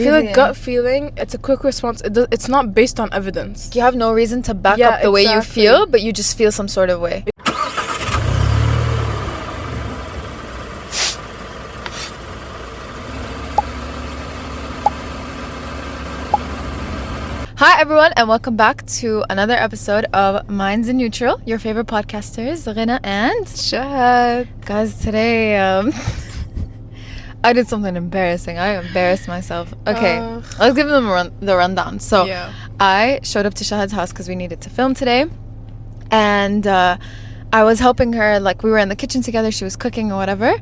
I feel like gut feeling, it's a quick response. It's not based on evidence. You have no reason to back up the way you feel, but you just feel some sort of way. Hi everyone, and welcome back to another episode of Minds in Neutral, your favorite podcasters, Rina and Shahd. Guys, today I did something embarrassing. I embarrassed myself. Okay, let's give them the rundown. So I showed up to Shahad's house because we needed to film today, and I was helping her. Like, we were in the kitchen together, she was cooking or whatever,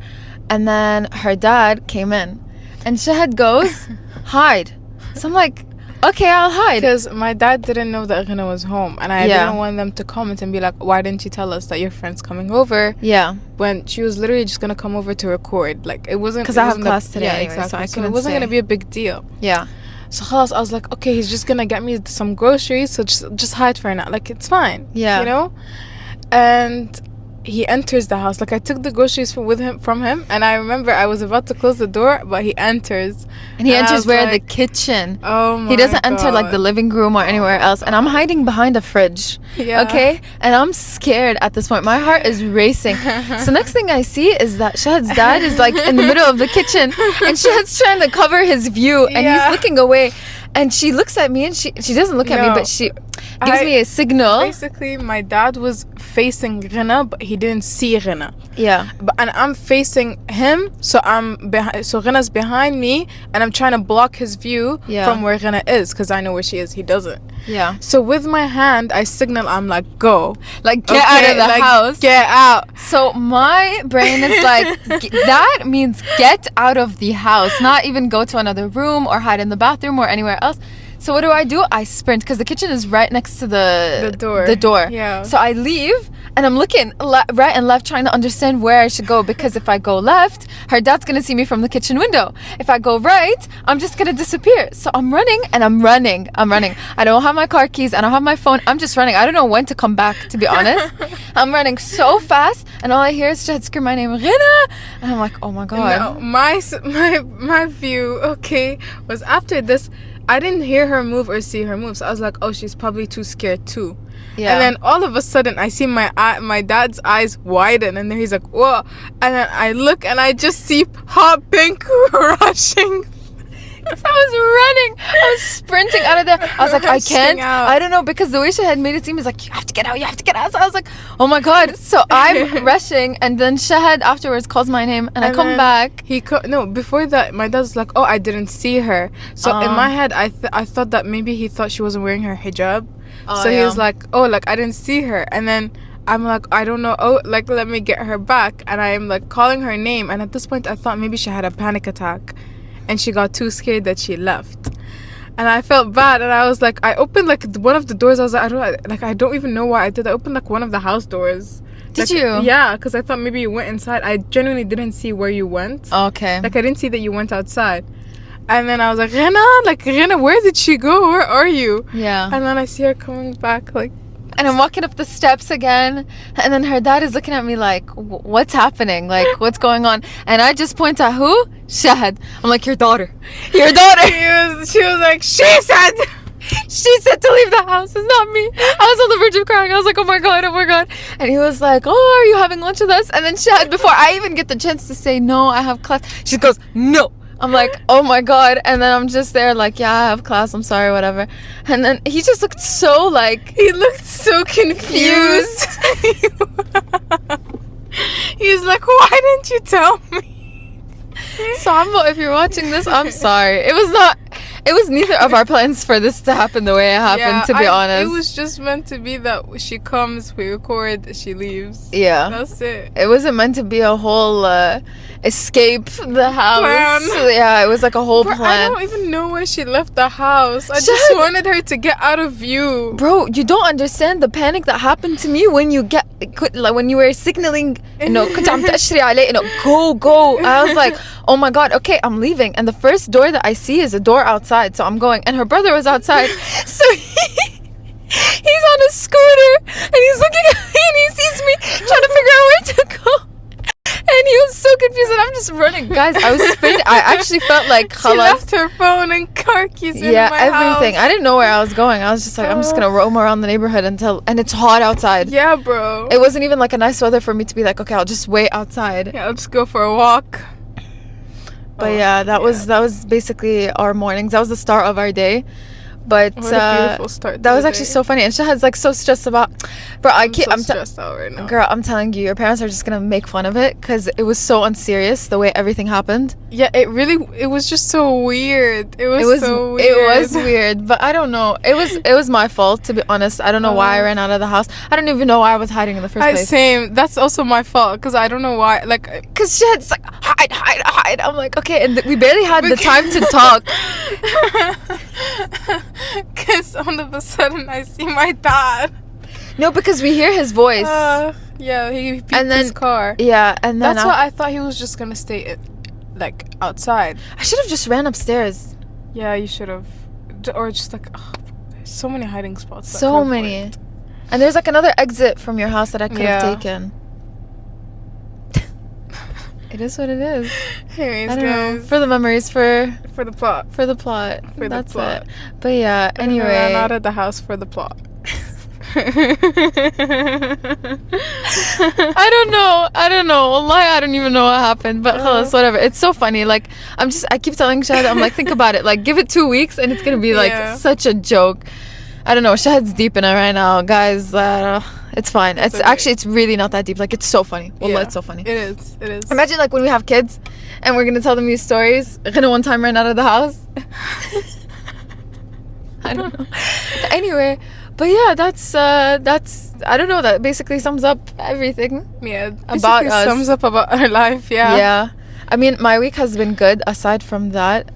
and then her dad came in and Shahad goes, hide. So I'm like, okay, I'll hide. Because my dad didn't know that Rina was home, and I didn't want them to comment and be like, why didn't you tell us that your friend's coming over? Yeah. When she was literally just going to come over to record. Like, it wasn't... Because I have class today anyway, exactly. so I couldn't it wasn't going to be a big deal. Yeah. So khalas, I was like, okay, he's just going to get me some groceries, so just hide for now. Like, it's fine. Yeah. You know? And he enters the house. Like, I took the groceries from him, and I remember I was about to close the door, but he enters. And he enters where? Like, the kitchen. Oh my God. He doesn't enter like the living room or anywhere else. And I'm hiding behind a fridge. Yeah. Okay? And I'm scared at this point. My heart is racing. So next thing I see is that Shahad's dad is like in the middle of the kitchen, and Shahad's trying to cover his view, and he's looking away. And she looks at me, and she doesn't look at me, but she gives me a signal. Basically, my dad was facing Rina, but he didn't see Rina. Yeah. And I'm facing him, so so Rina's behind me, and I'm trying to block his view from where Rina is, because I know where she is. He doesn't. Yeah. So with my hand, I signal. I'm like, go, like, get out of the house. Get out. So my brain is like, that means get out of the house, not even go to another room or hide in the bathroom or anywhere else. So what do? I sprint, because the kitchen is right next to the door. Yeah. So I leave, and I'm looking right and left, trying to understand where I should go, because if I go left, her dad's gonna see me from the kitchen window. If I go right, I'm just gonna disappear. So I'm running. I don't have my car keys, I don't have my phone. I'm just running. I don't know when to come back, to be honest. I'm running so fast, and all I hear is Shahd scream my name, Rina, and I'm like, oh my God. No, my view, was after this. I didn't hear her move or see her move, so I was like, oh, she's probably too scared too. Yeah. And then all of a sudden, I see my dad's eyes widen, and then he's like, whoa. And then I look, and I just see hot pink rushing. I was running. I was sprinting out of there. I was like, I can't. I don't know, because the way she had made it seem is like, you have to get out. So I was like, oh my God. So I'm rushing, and then Shahd afterwards calls my name, and I come back. Before that, my dad was like, oh, I didn't see her. So in my head, I thought that maybe he thought she wasn't wearing her hijab. So he was like, oh, like, I didn't see her. And then I'm like, I don't know. Oh, like, let me get her back. And I'm like calling her name. And at this point, I thought maybe she had a panic attack, and she got too scared that she left. And I felt bad, and I was like, I opened like one of the doors. I was like, I don't even know why I did. I opened like one of the house doors. Did you? Yeah, because I thought maybe you went inside. I genuinely didn't see where you went. Okay. Like, I didn't see that you went outside. And then I was like, Rina, where did she go? Where are you? Yeah. And then I see her coming back, like. And I'm walking up the steps again, and then her dad is looking at me like, what's happening? Like, what's going on? And I just point at who? Shahd. I'm like, your daughter. She was like, she said to leave the house. It's not me. I was on the verge of crying. I was like, oh my God. And he was like, oh, are you having lunch with us? And then Shahd, before I even get the chance to say, no, I have class, she goes, no. I'm like, oh my God. And then I'm just there like, yeah, I have class, I'm sorry, whatever. And then he just looked so like, he looked so confused. He's like, why didn't you tell me? Sambo, if you're watching this, I'm sorry. It was neither of our plans for this to happen the way it happened, to be honest. It was just meant to be that she comes, we record, she leaves. Yeah. That's it. It wasn't meant to be a whole escape the house. Plan. Yeah, it was like a whole plan. I don't even know why she left the house. I just wanted her to get out of view. Bro, you don't understand the panic that happened to me when you when you were signaling, كنت عم تأشري عليه, go. I was like, oh my God, okay, I'm leaving. And the first door that I see is a door outside, so I'm going. And her brother was outside, so he's on a scooter, and he's looking at me, and he sees me trying to figure out where to go. And he was so confused, and I'm just running. Guys, I was sprinting. I actually felt like she left her phone and car keys in my everything. house. I didn't know where I was going. I was just like, I'm just gonna roam around the neighborhood and it's hot outside. Yeah, bro. It wasn't even like a nice weather for me to be like, okay, I'll just wait outside. Yeah, I'll just go for a walk. But that was basically our mornings. That was the start of our day. But what a beautiful start. That was actually so funny, and Shahad's like so stressed about. Bro, I'm stressed out right now. Girl, I'm telling you, your parents are just gonna make fun of it because it was so unserious the way everything happened. Yeah, it was just so weird. It was so weird. It was weird, but I don't know. It was my fault, to be honest. I don't know why I ran out of the house. I don't even know why I was hiding in the first place. Same. That's also my fault because I don't know why. Like, because Shahad's like hide. I'm like, okay, and we barely had the time to talk. Because all of a sudden I see my dad. No, because we hear his voice. Yeah, he beat his car. Yeah, and then that's why I thought he was just gonna stay like outside. I should have just ran upstairs. Yeah, you should have, or just like, there's so many hiding spots. So many, and there's like another exit from your house that I could have taken. It is what it is. Anyways, I don't guys, know. For the memories, for the plot. That's it. But yeah, anyway. I ran out of the house for the plot. I don't know. Wallahi, I don't even know what happened. But khalas, whatever. It's so funny. Like, I keep telling Shahd, I'm like, think about it. Like, give it 2 weeks and it's gonna be like such a joke. I don't know. Shahad's deep in it right now, guys. It's fine. It's really not that deep. Like, it's so funny. Wallah, it's so funny. It is. Imagine like when we have kids and we're gonna tell them these stories. Ghana one time ran out of the house. I don't know. Anyway, but yeah, that's I don't know. That basically sums up everything. Yeah, about us. Sums up about our life. Yeah. Yeah. I mean, my week has been good. Aside from that,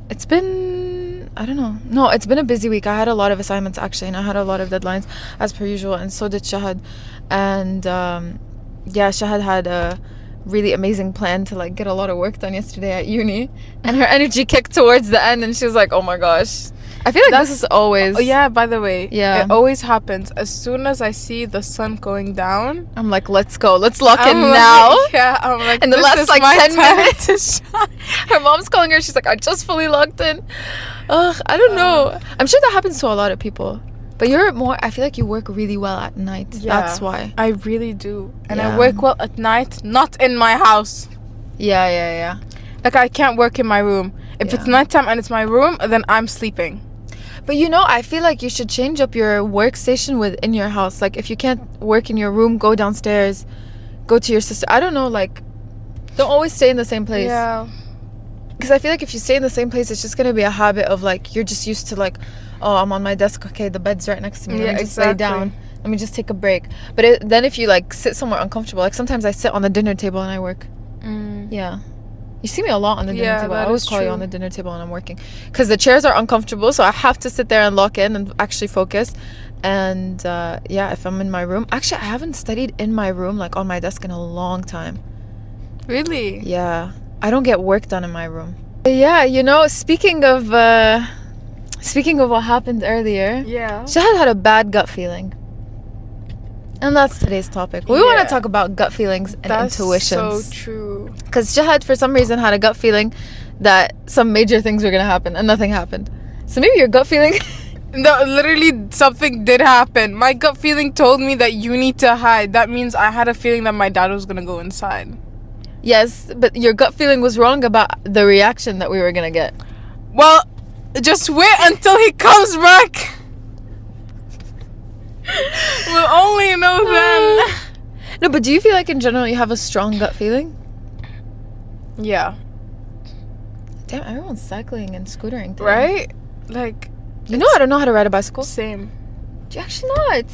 it's been, I don't know. No, it's been a busy week. I had a lot of assignments actually, and I had a lot of deadlines as per usual, and so did Shahd. And Shahd had a really amazing plan to like get a lot of work done yesterday at uni, and her energy kicked towards the end, and she was like, "Oh my gosh." I feel like this is always... Oh, yeah, by the way. Yeah. It always happens. As soon as I see the sun going down... I'm like, let's go. Let's lock in now. Yeah, I'm like, and the last like 10 minutes... Her mom's calling her. She's like, I just fully locked in. Ugh, I don't know. I'm sure that happens to a lot of people. But I feel like you work really well at night. Yeah, that's why. I really do. And I work well at night, not in my house. Yeah. Like, I can't work in my room. If it's nighttime and it's my room, then I'm sleeping. But I feel like you should change up your workstation within your house. Like, if you can't work in your room, go downstairs, go to your sister. I don't know, like, don't always stay in the same place. Yeah. Because I feel like if you stay in the same place, it's just going to be a habit of, like, you're just used to, like, oh, I'm on my desk. Okay, the bed's right next to me. Let me just lay down. Let me just take a break. But then if you, like, sit somewhere uncomfortable, like, sometimes I sit on the dinner table and I work. Yeah. You see me a lot on the dinner table. I always call you on the dinner table when I'm working. Because the chairs are uncomfortable, so I have to sit there and lock in and actually focus. And, if I'm in my room... Actually, I haven't studied in my room, like, on my desk in a long time. Really? Yeah. I don't get work done in my room. But yeah, speaking of what happened earlier... Yeah. Shahd had a bad gut feeling. And that's today's topic. We want to talk about gut feelings and intuitions. So true. Because Shahd, for some reason, had a gut feeling that some major things were going to happen, and nothing happened. So maybe your gut feeling... No, literally something did happen. My gut feeling told me that you need to hide. That means I had a feeling that my dad was going to go inside. Yes, but your gut feeling was wrong about the reaction that we were going to get. Well, just wait until he comes back. We'll only know then. No, but do you feel like in general you have a strong gut feeling? Yeah. Damn, everyone's cycling and scootering today. Right? Like... I don't know how to ride a bicycle. Same. Do you actually not?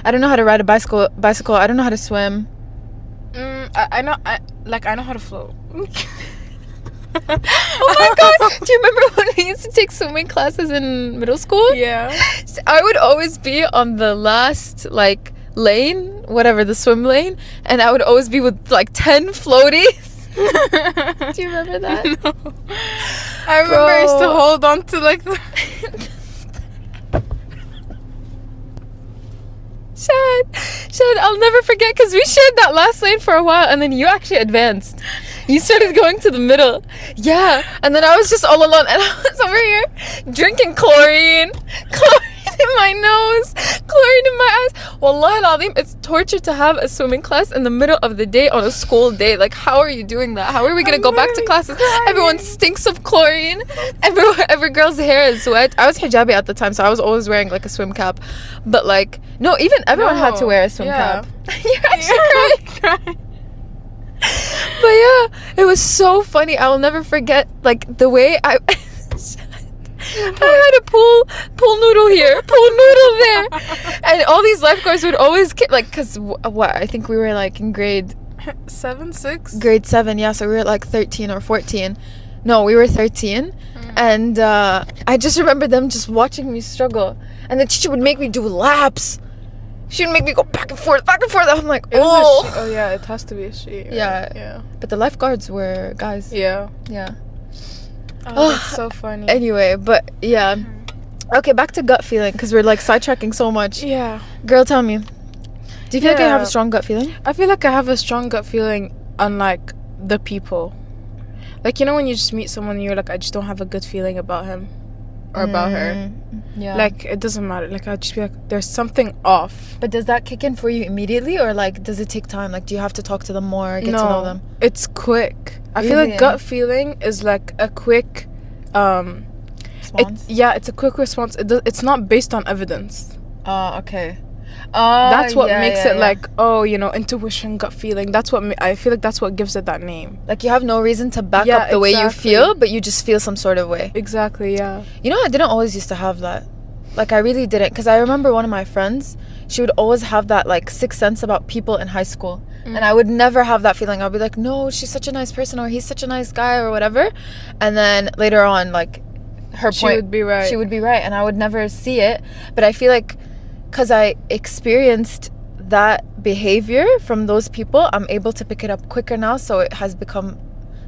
I don't know how to ride a bicycle. I don't know how to swim. I know how to float. Oh my god, do you remember when we used to take swimming classes in middle school? Yeah. I would always be on the last like lane, whatever, the swim lane, and I would always be with like 10 floaties. Do you remember that? No. I remember I used to hold on to like the Shahd, I'll never forget, because we shared that last lane for a while, and then you actually advanced. You started going to the middle. Yeah. And then I was just all alone, and I was over here drinking chlorine. Chlorine in my nose. Chlorine in my eyes. Wallahi al-azim, it's torture to have a swimming class in the middle of the day on a school day. Like, how are you doing that? How are we going to go back to classes? Everyone stinks of chlorine. Every girl's hair is wet. I was hijabi at the time, so I was always wearing, like, a swim cap. But, like, no, even everyone had to wear a swim cap. You're actually crying. But yeah, it was so funny. I will never forget, like, the way I had a pool noodle here, pool noodle there, and all these lifeguards would always like, because what, I think we were like in grade 7, 6, grade 7, yeah, so we were like 13 or 14. No, we were 13. And I just remember them just watching me struggle, and the teacher would make me do laps. She would make me go back and forth. I'm like, oh. Oh yeah, it has to be a she. Right? Yeah. But the lifeguards were guys. Yeah. Oh, that's so funny. Anyway, but yeah. Okay, back to gut feeling, because we're like sidetracking so much. Yeah. Girl, tell me. Do you feel like you have a strong gut feeling? I feel like I have a strong gut feeling unlike the people. Like, you know when you just meet someone and you're like, I just don't have a good feeling about him or about her. Yeah. Like, it doesn't matter. Like, I'll just be like, there's something off. But does that kick in for you immediately, or like does it take time? Like, do you have to talk to them more, get to know them? It's quick. I Really? feel like gut feeling is like a quick Response? It's a quick response. It's not based on evidence. Okay. That's what makes it like, oh, you know, intuition, gut feeling. That's what I feel like that's what gives it that name. Like, you have no reason to back up the way you feel, but you just feel some sort of way. Exactly, yeah. You know, I didn't always used to have that. Like, I really didn't, because I remember one of my friends, she would always have that like sixth sense about people in high school, and I would never have that feeling. I'd be like, no, she's such a nice person, or he's such a nice guy, or whatever. And then later on, like, she would be right, and I would never see it. But I feel like because I experienced that behavior from those people, I'm able to pick it up quicker now. So it has become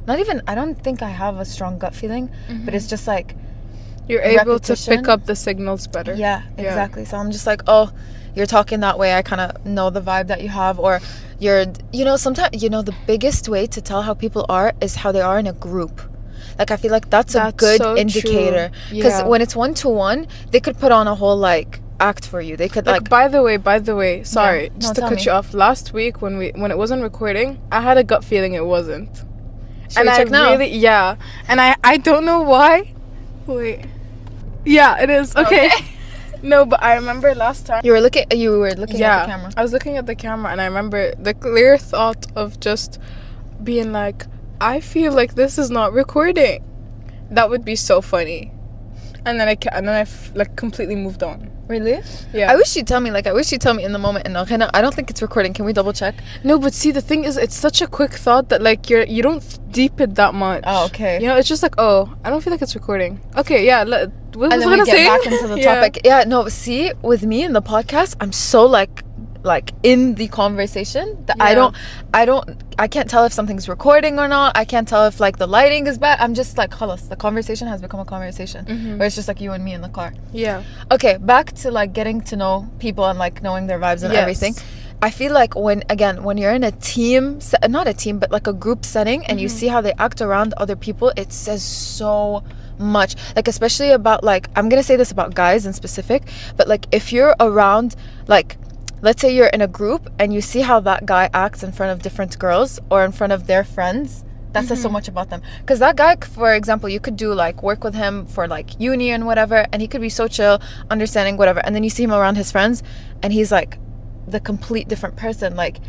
I don't think I have a strong gut feeling, but it's just like you're able to pick up the signals better. Yeah, exactly. So I'm just like, oh, you're talking that way, I kind of know the vibe that you have. Or sometimes, the biggest way to tell how people are is how they are in a group. Like, I feel like that's a good so indicator, because when it's 1-to-1, they could put on a whole like act for you. They could like by the way, sorry, just to cut you off, last week when it wasn't recording, I had a gut feeling it wasn't. Should we check now? And I don't know why. Wait. Yeah, it is. Okay. No, but I remember last time you were looking at the camera. I was looking at the camera, and I remember the clear thought of just being like, I feel like this is not recording. That would be so funny. And then I completely moved on. Really? Yeah. I wish you'd tell me in the moment. And I don't think it's recording. Can we double check? No, but see, the thing is, it's such a quick thought that like you don't deep it that much. Oh, okay. You know, it's just like, oh, I don't feel like it's recording. Okay, yeah. What was I gonna say? Back into the topic. Yeah. No, see, with me in the podcast, I'm so like in the conversation that I can't tell if something's recording or not. I can't tell if like the lighting is bad. I'm just like, khalas, the conversation has become a conversation where it's just like you and me in the car. Yeah. Okay, back to like getting to know people and like knowing their vibes and everything. I feel like when you're in a team, not a team, but like a group setting, and you see how they act around other people, it says so much. Like, especially about like, I'm gonna say this about guys in specific, but like if you're around, like, let's say you're in a group and you see how that guy acts in front of different girls or in front of their friends, that says so much about them. Because that guy, for example, you could do like work with him for like uni and whatever, and he could be so chill, understanding, whatever, and then you see him around his friends and he's like the complete different person, like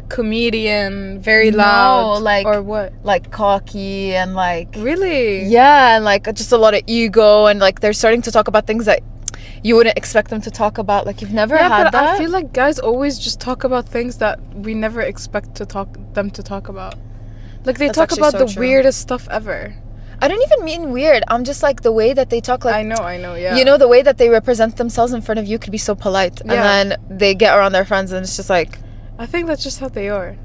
comedian, very loud, like, or what, like cocky, and like, really, yeah, and like just a lot of ego, and like they're starting to talk about things that you wouldn't expect them to talk about. Like, you've never had that. I feel like guys always just talk about things that we never expect them to talk about. Like, they talk about the weirdest stuff ever. I don't even mean weird. I'm just like, the way that they talk, like, I know, yeah. You know, the way that they represent themselves in front of you could be so polite. Yeah. And then they get around their friends and it's just like, I think that's just how they are.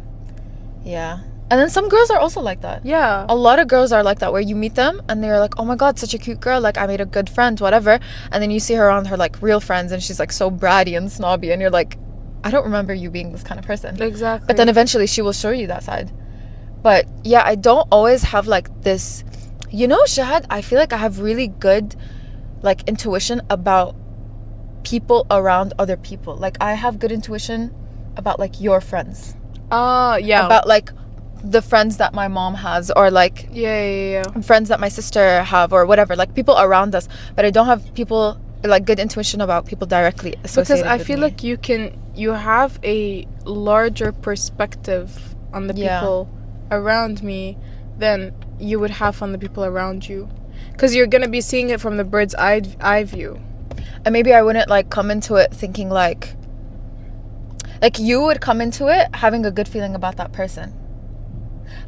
Yeah. And then some girls are also like that. Yeah. A lot of girls are like that, where you meet them and they're like, oh my god, such a cute girl, like I made a good friend, whatever. And then you see her around her like real friends and she's like so bratty and snobby, and you're like, I don't remember you being this kind of person. Exactly. But then eventually she will show you that side. But yeah, I don't always have like this, Shahad, I feel like I have really good like intuition about people around other people. Like I have good intuition about like your friends. Yeah. About like the friends that my mom has, or like yeah. friends that my sister have, or whatever, like people around us. But I don't have people like good intuition about people directly associated because I with feel me. like you have a larger perspective on the people around me than you would have on the people around you, because you're gonna be seeing it from the bird's eye view. And maybe I wouldn't like come into it thinking like you would come into it having a good feeling about that person.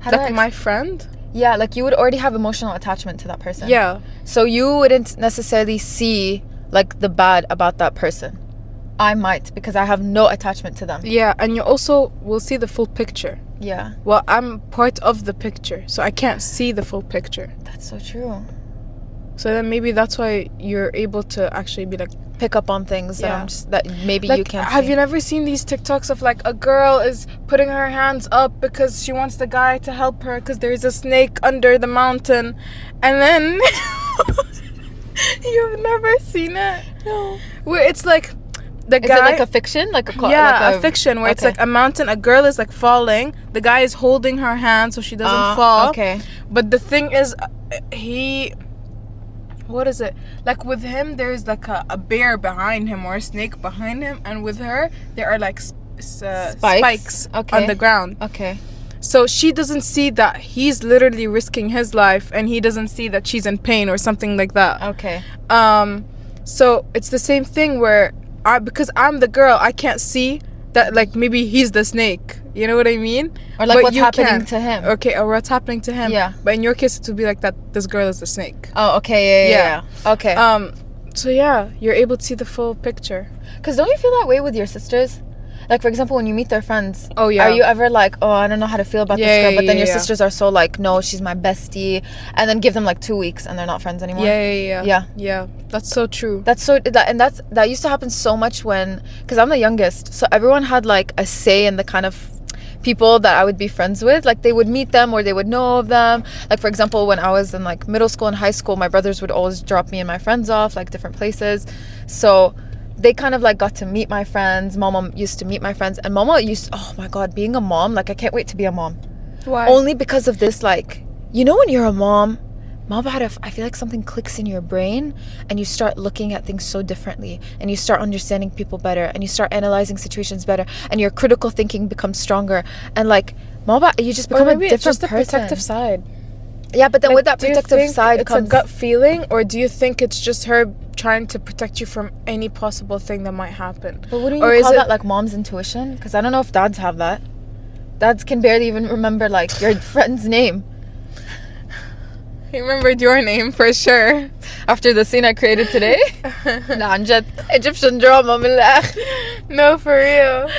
Like my friend? Yeah, like you would already have emotional attachment to that person. Yeah. So you wouldn't necessarily see like the bad about that person. I might, because I have no attachment to them. Yeah, and you also will see the full picture. Yeah. Well, I'm part of the picture, so I can't see the full picture. That's so true. So then maybe that's why you're able to actually be like, pick up on things that maybe like, you can't have see. you never seen these TikToks of like a girl is putting her hands up because she wants the guy to help her because there's a snake under the mountain, and then you've never seen it? No. Where it's like the guy. Is it like a fiction? Like a fiction where it's like a mountain, a girl is like falling, the guy is holding her hand so she doesn't fall. Okay. But the thing is, what is it? Like with him, there's like a bear behind him or a snake behind him, and with her, there are like spikes on the ground. Okay. So she doesn't see that he's literally risking his life, and he doesn't see that she's in pain or something like that. Okay. So it's the same thing where because I'm the girl, I can't see that like maybe he's the snake. You know what I mean? Or like what's happening to him. Okay, or what's happening to him. Yeah. But in your case, it would be like that this girl is the snake. Oh, okay. Yeah. Okay. So yeah, you're able to see the full picture. Because don't you feel that way with your sisters? Like, for example, when you meet their friends. Oh, yeah. Are you ever like, oh, I don't know how to feel about this girl, but then your yeah. sisters are so like, no, she's my bestie, and then give them like 2 weeks and they're not friends anymore? Yeah. That's so true. That used to happen so much because I'm the youngest, so everyone had like a say in the kind of people that I would be friends with. Like they would meet them or they would know of them. Like for example, when I was in like middle school and high school, my brothers would always drop me and my friends off like different places, so they kind of like got to meet my friends. Mama used to meet my friends, and Mama oh my god, being a mom, like I can't wait to be a mom. Why? Only because of this, like, when you're a mom, I feel like something clicks in your brain and you start looking at things so differently, and you start understanding people better, and you start analyzing situations better, and your critical thinking becomes stronger, and like you just become a different just the person. protective side. Yeah, but then like, with that protective side it's a gut feeling, or do you think it's just her trying to protect you from any possible thing that might happen? But wouldn't you call that like mom's intuition? Because I don't know if dads have that. Dads can barely even remember like your friend's name. He remembered your name for sure. After the scene I created today. Egyptian drama. No, for real.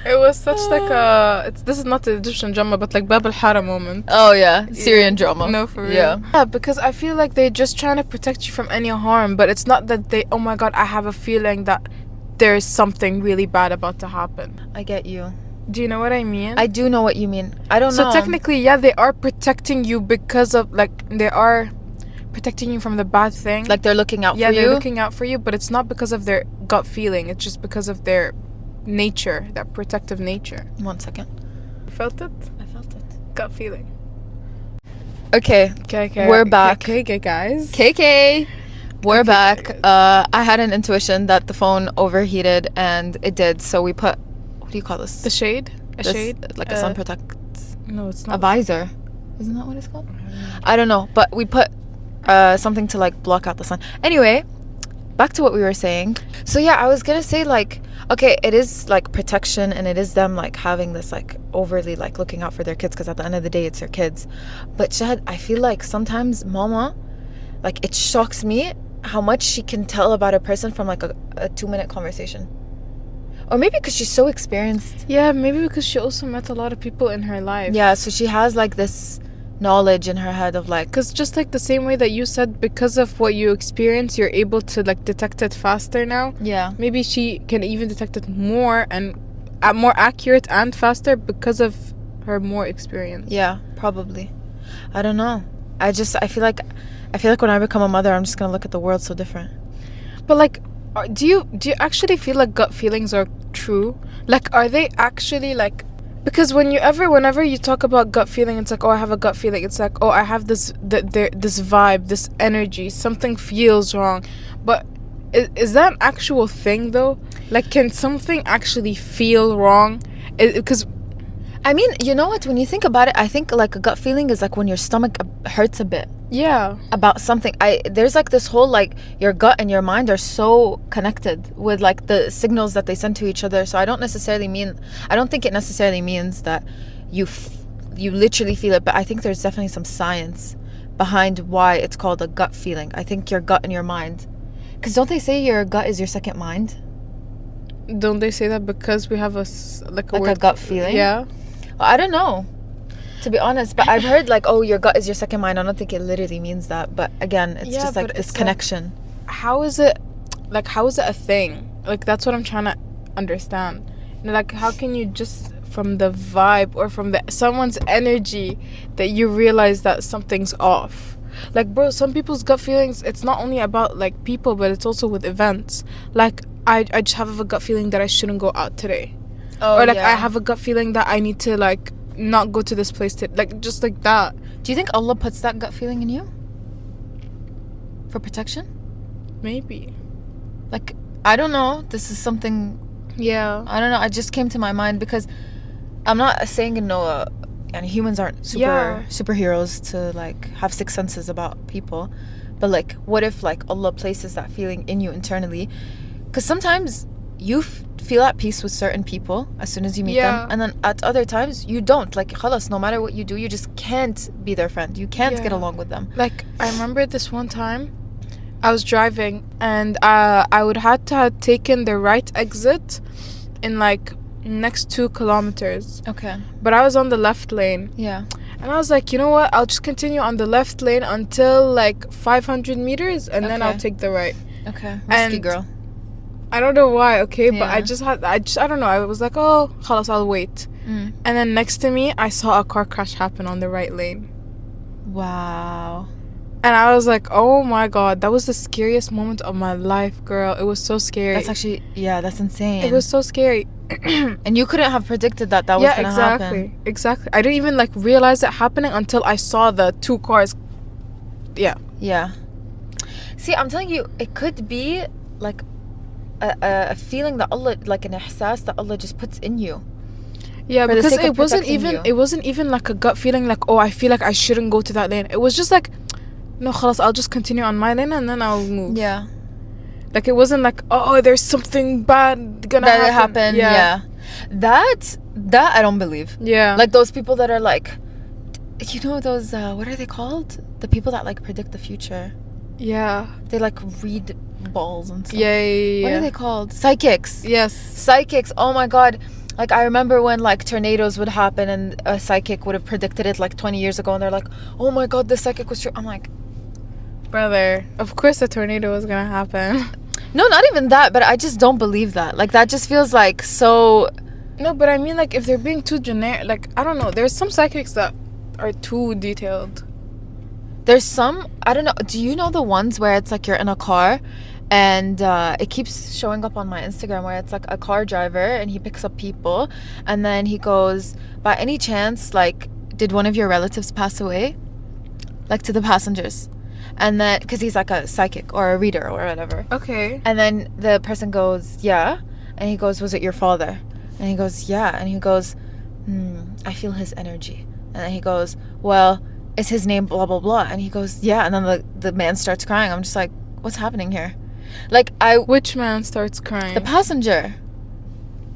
It was such like this is not the Egyptian drama, but like Bab al-Hara moment. Oh yeah, Syrian drama. No, for real. Yeah, because I feel like they're just trying to protect you from any harm, but it's not that oh my god, I have a feeling that there's something really bad about to happen. I get you. Do you know what I mean? I do know what you mean. I don't know. So technically, yeah, they are protecting you because of like they are protecting you from the bad thing. Like they're looking out for you. Yeah, they're looking out for you, but it's not because of their gut feeling. It's just because of their nature, that protective nature. 1 second. You felt it? I felt it. Gut feeling. Okay. We're back. Okay, guys. KK. We're back. I had an intuition that the phone overheated, and it did. So we put, what do you call this? The shade? Shade? Like a sun protect. No, it's not. A visor. Isn't that what it's called? I don't know. But we put something to like block out the sun. Anyway, back to what we were saying. So yeah, I was gonna say like, okay, it is like protection, and it is them like having this like overly like looking out for their kids, because at the end of the day it's their kids. But Shahd, I feel like sometimes mama, like it shocks me how much she can tell about a person from like a 2-minute conversation. Or maybe because she's so experienced. Yeah, maybe because she also met a lot of people in her life. Yeah, so she has like this knowledge in her head of like, because just like the same way that you said, because of what you experience, you're able to like detect it faster now. Yeah, maybe she can even detect it more and more accurate and faster because of her more experience. Yeah, probably. I don't know. I feel like when I become a mother, I'm just gonna look at the world so different. But like, do you actually feel like gut feelings are true? Like, are they actually like? Because whenever you talk about gut feeling, it's like, oh, I have a gut feeling. It's like, oh, I have this vibe, this energy. Something feels wrong. But is that an actual thing though? Like, can something actually feel wrong? Because I mean, you know what? When you think about it, I think like a gut feeling is like when your stomach hurts a bit. Yeah. About something. There's like this whole like your gut and your mind are so connected with like the signals that they send to each other. So I don't think it necessarily means that you literally feel it, but I think there's definitely some science behind why it's called a gut feeling. I think your gut and your mind. Because don't they say your gut is your second mind? Don't they say that because we have a gut feeling? Yeah. Well, I don't know, to be honest, but I've heard like, oh, your gut is your second mind. I don't think it literally means that, but again, it's just like this connection. Like, how is it a thing? Like, that's what I'm trying to understand. Like, how can you just from the vibe or from someone's energy that you realize that something's off? Like, bro, some people's gut feelings, it's not only about like people, but it's also with events. Like, I just have a gut feeling that I shouldn't go out today. Oh, or like, yeah. I have a gut feeling that I need to like not go to this place like just like that. Do you think Allah puts that gut feeling in you for protection? Maybe. Like, I don't know, this is something, yeah, I don't know, it just came to my mind because I'm not saying and humans aren't superheroes to like have sixth senses about people, but like, what if like Allah places that feeling in you internally? Because sometimes you feel at peace with certain people as soon as you meet them, and then at other times you don't. Like, khalas, no matter what you do, you just can't be their friend. You can't get along with them. Like, I remember this one time I was driving and I would have to have taken the right exit in like next 2 kilometers. Okay. But I was on the left lane. Yeah. And I was like, you know what? I'll just continue on the left lane until like 500 meters and then I'll take the right. Okay. Risky girl. I don't know why, okay? Yeah. But I don't know. I was like, oh, khalas, I'll wait. And then next to me, I saw a car crash happen on the right lane. Wow. And I was like, oh my God, that was the scariest moment of my life, girl. It was so scary. That's actually, that's insane. It was so scary. And you couldn't have predicted that was going to happen. Exactly. I didn't even like realize it happening until I saw the 2 cars. Yeah. Yeah. See, I'm telling you, it could be like a feeling that Allah, like an ihsas that Allah just puts in you. Yeah, because it wasn't even like a gut feeling like, oh, I feel like I shouldn't go to that lane. It was just like, no, khalas, I'll just continue on my lane and then I'll move. Yeah. Like, it wasn't like, oh, there's something bad gonna happen. Yeah. That I don't believe. Yeah. Like those people that are like, you know, those what are they called? The people that like predict the future. Yeah. They like read balls and stuff. Yeah. What are they called? Psychics. Yes. Psychics. Oh my God. Like, I remember when like tornadoes would happen and a psychic would have predicted it like 20 years ago and they're like, oh my God, this psychic was true. I'm like, brother, of course a tornado was gonna happen. No, not even that, but I just don't believe that. Like, that just feels like so... No, but I mean, like, if they're being too generic, like, I don't know, there's some psychics that are too detailed. There's some, I don't know, do you know the ones where it's like you're in a car and it keeps showing up on my Instagram where it's like a car driver and he picks up people and then he goes, by any chance, like, did one of your relatives pass away? Like, to the passengers. And then, because he's like a psychic or a reader or whatever. Okay. And then the person goes, yeah. And he goes, was it your father? And he goes, yeah. And he goes, I feel his energy. And then he goes, well, is his name blah, blah, blah? And he goes, yeah. And then the man starts crying. I'm just like, what's happening here? Like, Which man starts crying? The passenger.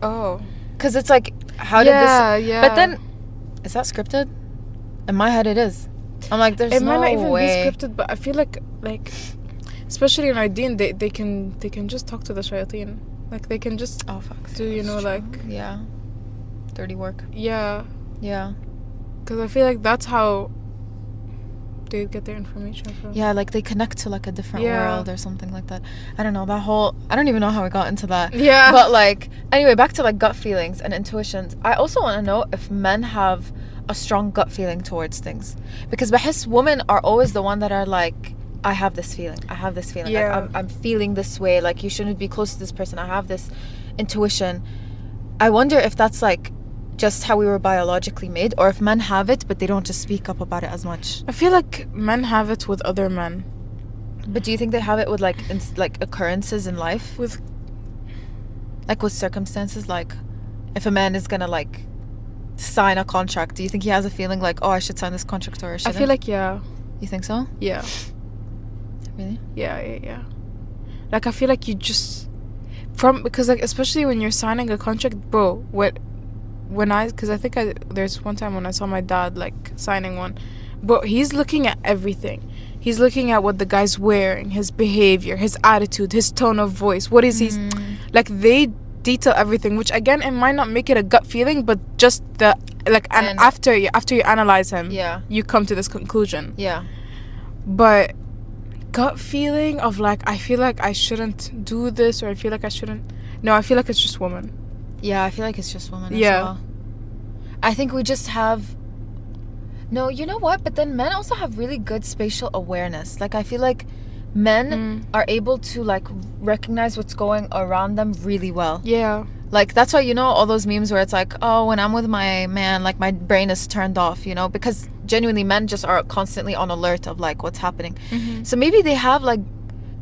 Oh. Because it's like, how did this... Yeah. But then, is that scripted? In my head, it is. I'm like, there's no way. It might not even be scripted, but I feel like, especially in our deen, they can just talk to the shayateen. Like, they can just do, you know, like... Yeah. Dirty work. Yeah. Yeah. Because I feel like that's how they get their information from. Yeah, like they connect to like a different world or something like that. I don't know, that whole, I don't even know how we got into that. Yeah. But like, anyway, back to like gut feelings and intuitions. I also want to know if men have a strong gut feeling towards things, because بحس women are always the one that are like, I have this feeling, Yeah. like I'm feeling this way, like you shouldn't be close to this person, I have this intuition. I wonder if that's like just how we were biologically made, or if men have it but they don't just speak up about it as much. I feel like men have it with other men. But do you think they have it with like like occurrences in life, With circumstances? Like if a man is gonna like sign a contract, do you think he has a feeling like, oh, I should sign this contract or I I shouldn't? feel like yeah. You think so? Yeah. Really? Yeah. Like I feel like you just because like especially when you're signing a contract, bro, because I think there's one time when I saw my dad like signing one, but he's looking at everything. He's looking at what the guy's wearing, his behavior, his attitude, his tone of voice. What is he like? They detail everything, which again, it might not make it a gut feeling, but just the like. And after you analyze him, you come to this conclusion. Yeah. But gut feeling of like, I feel like I shouldn't do this, or I feel like I shouldn't. No, I feel like it's just women. Yeah, I feel like it's just women as well. I think we just have... No, you know what? But then men also have really good spatial awareness. Like, I feel like men are able to, like, recognize what's going around them really well. Yeah. Like, that's why, you know, all those memes where it's like, oh, when I'm with my man, like, my brain is turned off, you know? Because genuinely, men just are constantly on alert of, like, what's happening. So maybe they have, like,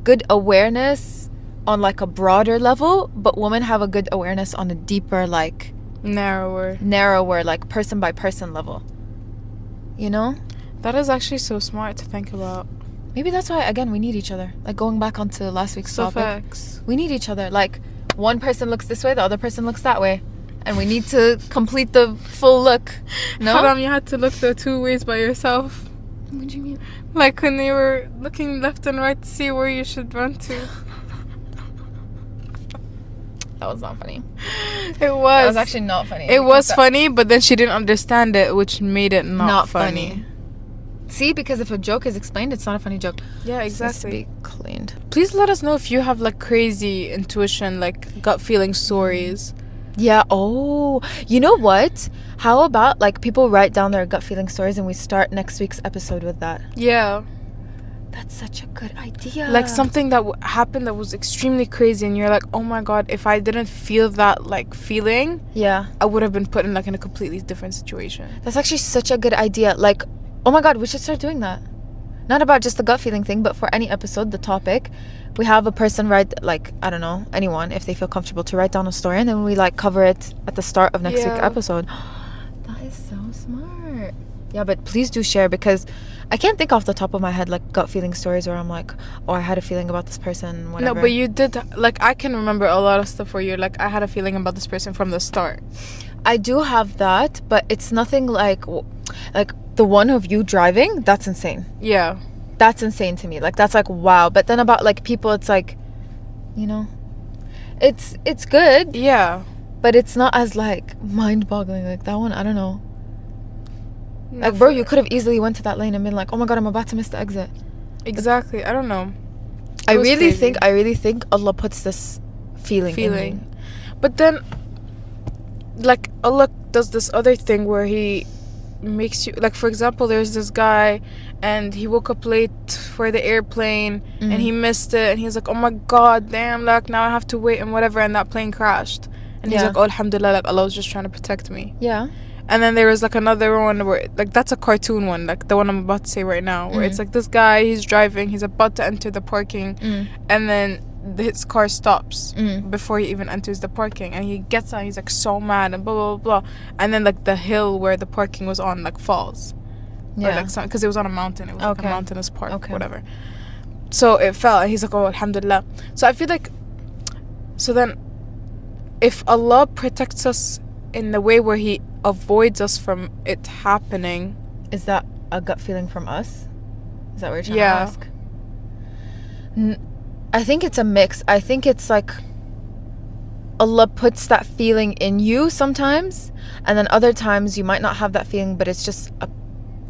good awareness on like a broader level, but women have a good awareness on a deeper, like narrower, like person by person level, you know? That is actually so smart to think about. Maybe that's why, again, we need each other. Like going back onto last week's topic, facts. We need each other. Like one person looks this way, the other person looks that way, and we need to complete the full look. No, Haram, you had to look the two ways by yourself. What do you mean? Like when you were looking left and right to see where you should run to. That was not funny. It was. That was actually not funny. It was funny, but then she didn't understand it, which made it not funny. See, because if a joke is explained, it's not a funny joke. Yeah, exactly. It has to be cleaned. Please let us know if you have like crazy intuition, like gut feeling stories. Yeah. Oh, you know what? How about like people write down their gut feeling stories and we start next week's episode with that? Yeah. That's such a good idea. Like something that happened that was extremely crazy and you're like, oh my god, if I didn't feel that like feeling, I would have been put in like in a completely different situation. That's actually such a good idea. Like, oh my god, we should start doing that. Not about just the gut feeling thing, but for any episode, the topic, we have a person write, like, I don't know, anyone, if they feel comfortable, to write down a story, and then we like cover it at the start of next week's episode. That is so smart. Yeah, but please do share, because I can't think off the top of my head like gut feeling stories where I'm like, oh, I had a feeling about this person, whatever. No, but you did, like, I can remember a lot of stuff where you're like, I had a feeling about this person from the start. I do have that, but it's nothing like the one of you driving. That's insane. Yeah, that's insane to me. Like, that's like, wow. But then about like people, it's like, you know, it's good. Yeah, but it's not as like mind-boggling. Like that one, I don't know. Like, bro, you could have easily went to that lane and been like, oh my god, I'm about to miss the exit. Exactly. But I don't know. I really think Allah puts this feeling in me. But then, like, Allah does this other thing where he makes you, like, for example, there's this guy and he woke up late for the airplane and he missed it and he's like, oh my god, damn, like, now I have to wait and whatever, and that plane crashed and he's like, oh, alhamdulillah, like, Allah was just trying to protect me. Yeah. And then there was like another one where, like, that's a cartoon one, like the one I'm about to say right now, where it's like this guy, he's driving, he's about to enter the parking, and then his car stops before he even enters the parking, and he gets out, he's like so mad and blah blah blah, and then like the hill where the parking was on like falls, or like because it was on a mountain, it was like a mountainous park, whatever. So it fell, and he's like, oh, alhamdulillah. So I feel like, so then, if Allah protects us in the way where he avoids us from it happening, is that a gut feeling from us? Is that what you're trying to ask? I think it's a mix. I think it's like Allah puts that feeling in you sometimes, and then other times you might not have that feeling, but it's just a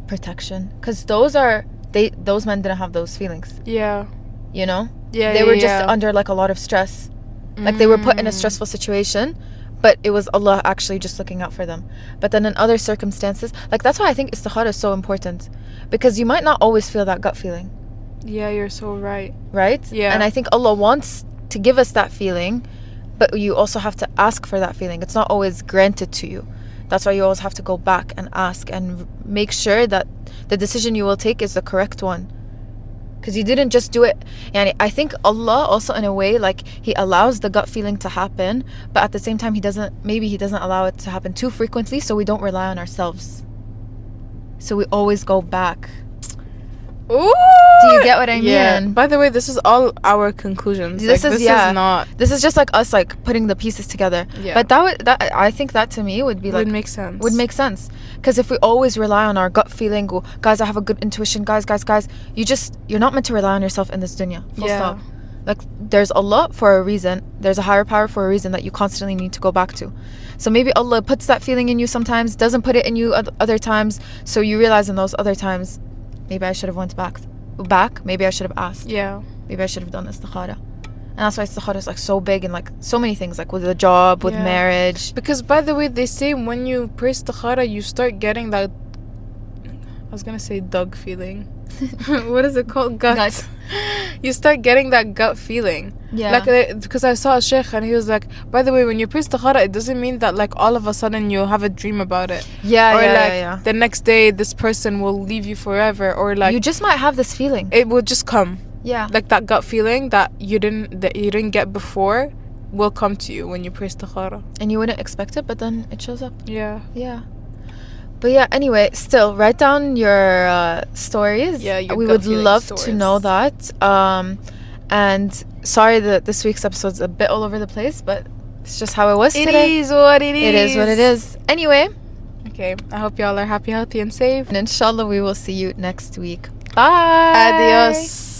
protection, because those are those men didn't have those feelings. Yeah. You know? Yeah. They were just under like a lot of stress. Like they were put in a stressful situation, but it was Allah actually just looking out for them. But then in other circumstances, like that's why I think istikhara is so important, because you might not always feel that gut feeling. Yeah, you're so right. Right? Yeah. And I think Allah wants to give us that feeling, but you also have to ask for that feeling. It's not always granted to you. That's why you always have to go back and ask and make sure that the decision you will take is the correct one. Because you didn't just do it. And I think Allah also, in a way, like He allows the gut feeling to happen, but at the same time He doesn't allow it to happen too frequently, so we don't rely on ourselves. So we always go back. Ooh! Do you get what I mean? By the way, this is all our conclusions. This is not. This is just like us, like putting the pieces together. Yeah. But I think that to me would be like would make sense. Would make sense, because if we always rely on our gut feeling, go, guys, I have a good intuition, guys, you're not meant to rely on yourself in this dunya. Full stop. Like there's Allah for a reason. There's a higher power for a reason that you constantly need to go back to. So maybe Allah puts that feeling in you sometimes, doesn't put it in you other times. So you realize in those other times, maybe I should have went back. Maybe I should have asked. Yeah. Maybe I should have done istikhara. And that's why istikhara is like so big and like so many things, like with the job, with marriage. Because by the way, they say when you pray istikhara, you start getting that, I was gonna say dug feeling. What is it called? Gut. You start getting that gut feeling. Yeah. Like, because I saw a sheikh and he was like, by the way, when you pray istikhara, it doesn't mean that like all of a sudden you'll have a dream about it. Yeah, or the next day this person will leave you forever, or like you just might have this feeling. It will just come. Yeah. Like that gut feeling that you didn't get before will come to you when you pray istikhara. And you wouldn't expect it, but then it shows up. Yeah. Yeah. But yeah, anyway, still write down your stories. Yeah, your we gut would love stories. to know that. And sorry that this week's episode's a bit all over the place, but it's just how it was today. It is what it is. It is what it is. Anyway. Okay, I hope y'all are happy, healthy, and safe. And inshallah, we will see you next week. Bye. Adios.